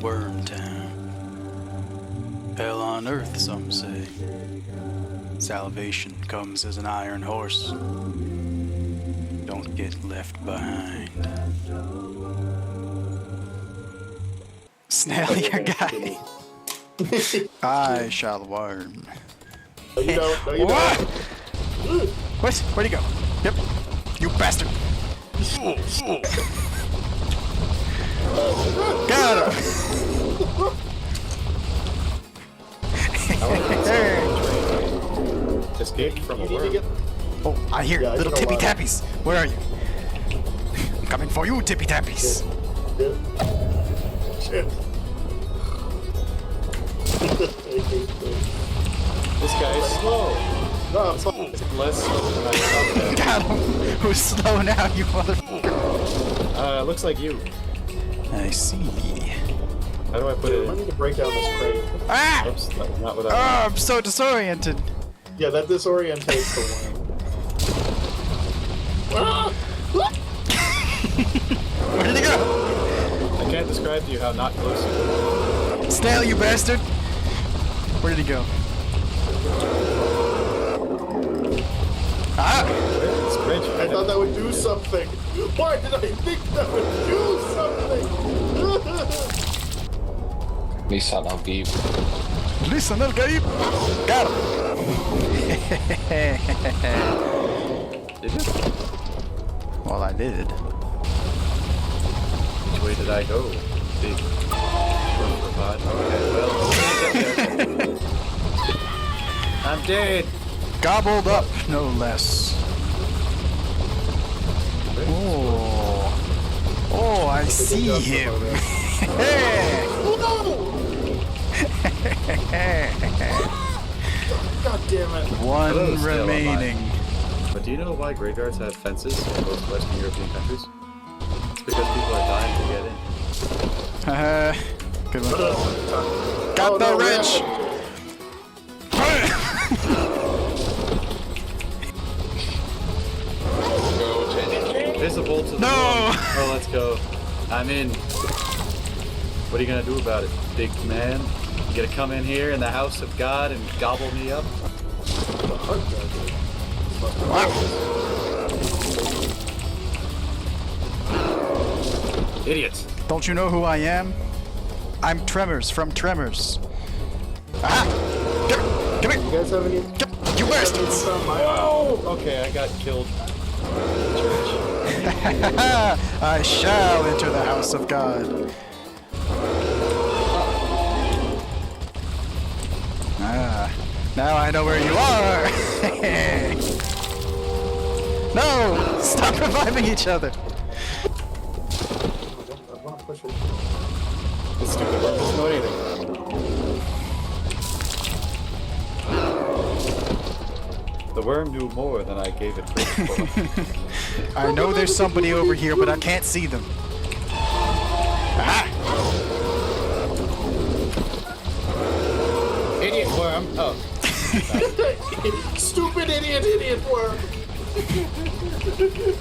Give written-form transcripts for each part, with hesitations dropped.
Worm Town. Hell on earth, some say. Salvation comes as an iron horse. Don't get left behind. Snail, your guy. I shall worm. No, you don't. No, you What? don't. What? Where'd he go? Yep. You bastard. Got him. Escaped from a You need to worm. get. Oh, I hear Yeah, I little know tippy why. tappies. Where are you? I'm coming for you, tippy tappies. Shit. This guy is slow. No, I'm sorry. Less slow than I thought. Got him. Who's slow now, you motherfucker? Looks like you. I see. How do I put it I in? need to break down this crate. Ah! Oops, that's not what I Oh, I'm so disoriented. Yeah, that disorientates the worm. Where did he go? I can't describe to you how not close you were. Snail, you bastard. Where did he go? Ah! It's French. I thought that would do something. Why did I think that would do something? Lisa now be. Listen, El Gaib. Got him. Did you? Well, I did. Which way did I go? Big. Okay, well. I'm dead. Gobbled up, no less. Oh. Oh, I see him. God damn it. One Hello, Snail, remaining. But do you know why graveyards have fences in most Western European countries? It's because people are dying to get in. Good one. Got the wrench. There's a bolt to the No! wall. Oh, let's go. I'm in. What are you gonna do about it, big man? You gonna come in here in the house of God and gobble me up? Idiots. Don't you know who I am? I'm Tremors from Tremors. Ah! Come here! You guys have any? You bastards! Oh, okay, I got killed. I shall enter the house of God. Ah, now I know where you are. No! Stop reviving each other. I want to push it. This stupid worm doesn't know anything. The worm knew more than I gave it credit for. I know there's somebody over here, but I can't see them. Ah! Idiot worm! Oh. Stupid idiot worm.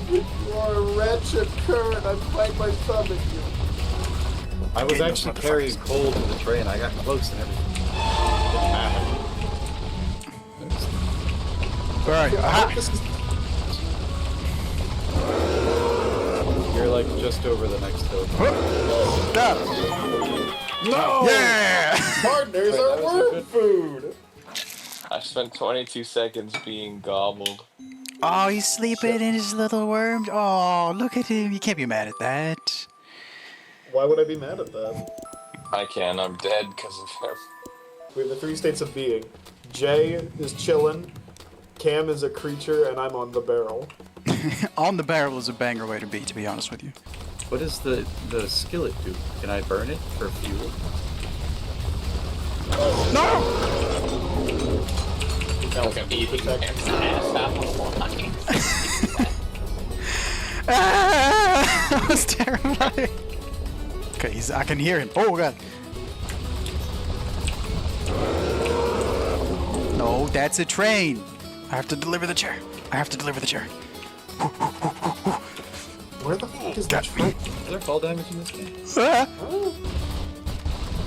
You are a wretched cur and I bite my thumb at you. I was Get those actually carrying coal to the train. I got close and everything. Didn't happen. Where are you? Aha! This is You're like just over the next hill. Whoop. Got him. no! Yeah! Partners Wait, are that was a worm good- food! I spent 22 seconds being gobbled. Oh, he's sleeping in his little worm. Oh, look at him. You can't be mad at that. Why would I be mad at that? I can, I'm dead because of him. We have the three states of being. Jay is chillin', Cam is a creature, and I'm on the barrel. On the barrel is a banger way to be honest with you. What does the skillet do? Can I burn it for fuel? No! Ah, that was terrifying. Okay, I can hear him. Oh god. No, that's a train. I have to deliver the chair. I have to deliver the chair. Where the fuck is Got that me. train? Is there fall damage in this game? Ah.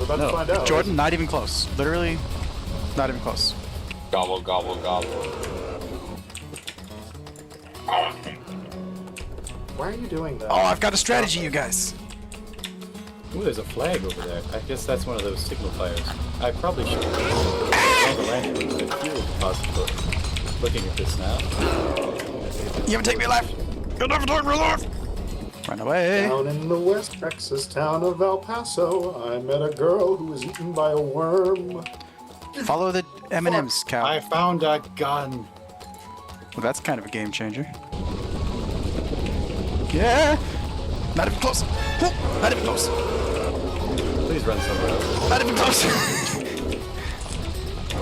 We're about No. to find out. Jordan, not even close. Literally, not even close. Gobble, gobble, gobble. Why are you doing that? Oh, I've got a strategy, you guys. Ooh, there's a flag over there. I guess that's one of those signal fires. I probably should on the landing with the fuel depository. Looking at this now. You haven't taken me alive. You'll never take me alive. Run away. Down in the West Texas town of El Paso, I met a girl who was eaten by a worm. Follow the M&M's, cow. I found a gun. Well, that's kind of a game changer. Yeah. Not even close. Whoop. Not even close. Please run somewhere else. Not even close.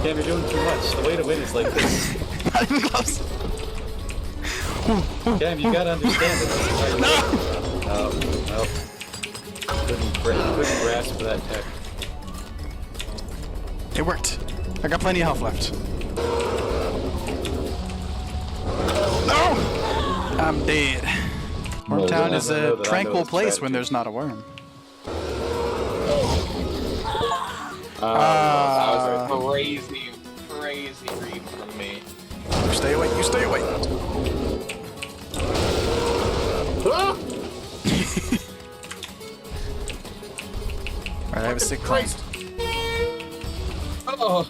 Cam, you're doing too much. The way to win is like this. Not even close. Cam, you gotta understand that this is how you No. win. No. Couldn't grasp that tech. It worked. I got plenty of health left. No! I'm dead. Wormtown is a tranquil place when there's not a worm. That was a crazy, crazy read from me. You stay away, you stay away. Ah! Alright, I have a sick climb. Christ! Oh!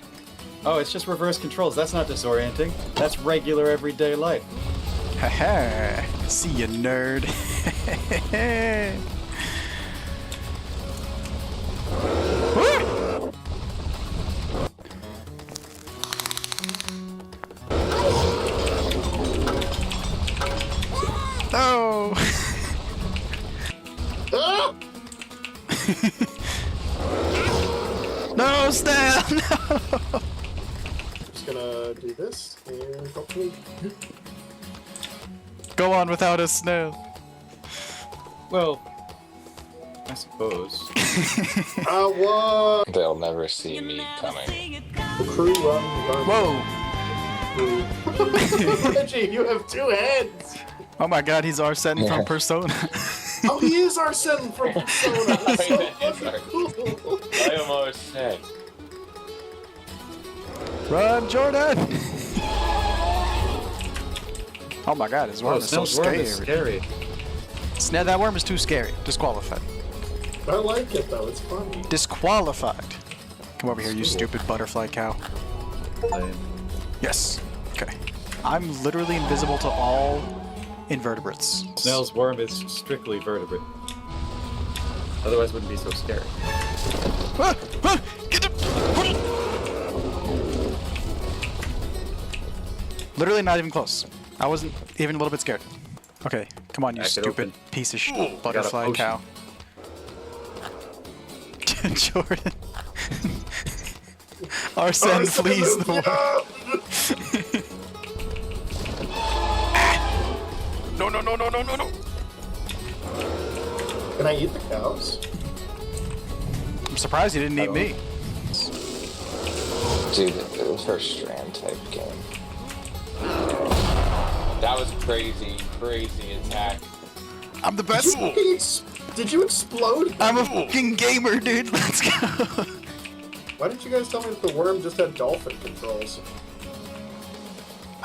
Oh, it's just reverse controls. That's not disorienting. That's regular everyday life. Haha. See ya, nerd. Woo! No! Ah! No, Stan! No! Just gonna do this and hopefully. Go on without us, Snail. Well, I suppose. I won! They'll never see me coming. The crew run. Whoa! Reggie, you have two heads! Oh my god, he's Arsene from Persona. Oh, he is Arsene from Persona! That's so Wait, it's fucking cool! I almost said. Run, Jordan! Oh my god, his worm is so Snell's worm scary. is scary. Snail, that worm is too scary. Disqualified. I like it though, it's funny. Disqualified. Come over here, you stupid butterfly cow. Lame. Yes. Okay. I'm literally invisible to all invertebrates. Snell's worm is strictly vertebrate. Otherwise, it wouldn't be so scary. Ah! Ah! Get him! Literally not even close. I wasn't even a little bit scared. Okay, come on, you Back it stupid open. piece of Got a butterfly potion. cow. Jordan. Arsene flees the world. No, no, no, no, no, no, no. Can I eat the cows? I'm surprised you didn't eat me. Dude, it was her strand type game. That was crazy, crazy attack. I'm the best. Did you explode? I'm a fucking gamer, dude. Let's go. Why didn't you guys tell me that the worm just had dolphin controls?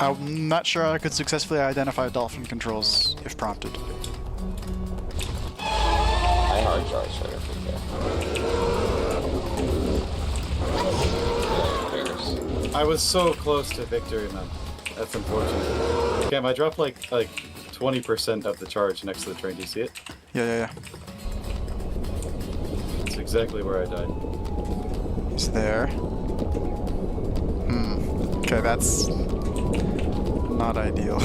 I'm not sure I could successfully identify dolphin controls if prompted. I hard charge right over there. I was so close to victory, man. That's unfortunate. Cam, I dropped like 20% of the charge next to the train. Do you see it? Yeah. It's exactly where I died. He's there. Okay, that's not ideal.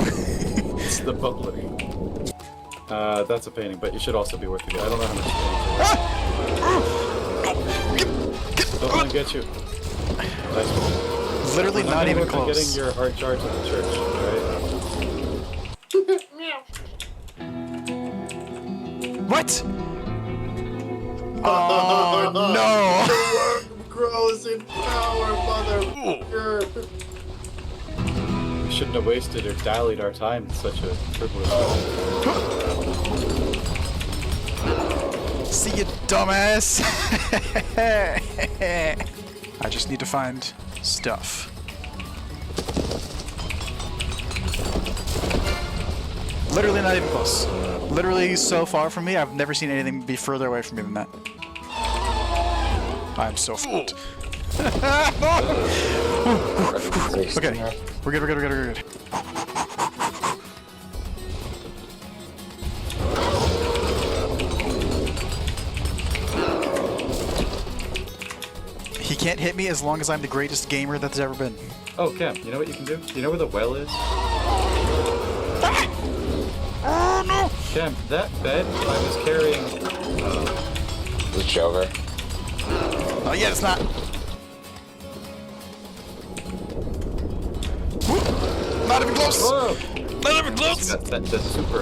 It's the bubbler. That's a painting, but you should also be worth it. I don't know how much damage. Don't let him get you. Nice one. Literally not even Work on getting close. your hard charge at the church, What? Oh no! The worm grows in power, motherfucker! right? We shouldn't have wasted or dallied our time in such a frivolous way. See you, dumbass! I just need to find stuff. Literally not even close. Literally so far from me, I've never seen anything be further away from me than that. I'm so fucked. Okay, we're good, we're good, we're good, we're good. He can't hit me as long as I'm the greatest gamer that's ever been. Oh, Cam, you know what you can do? You know where the well is? Oh no! Cam, that bed I was carrying. Reach over. Oh yeah, it's not. Whoop. Not even close! Whoa! Not even close! That's super.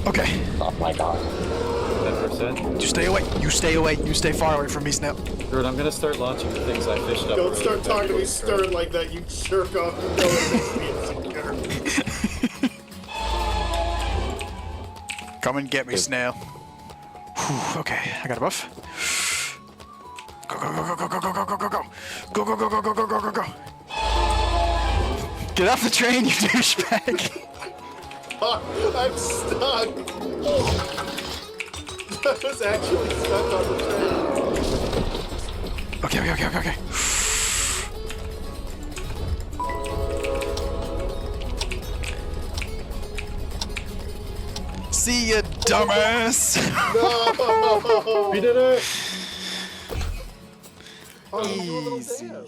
Okay. Oh my god. 10%. You stay away. You stay away. You stay far away from me, Snail. Dude, I'm gonna start launching the things I fished up. Don't earlier start back talking to me towards stern like that, you jerk off. You know it makes me insecure. Come and get me, Snail. Whew, okay, I got a buff. Go, go, go, go, go, go, go, go, go, go. Go, go, go, go, go, go, go, go, go. Get off the train, you douchebag. I'm stuck. I was actually stuck on the train. Okay, okay, okay, okay, okay. See ya, dumbass! No! We did it! Oh, Easy. damn.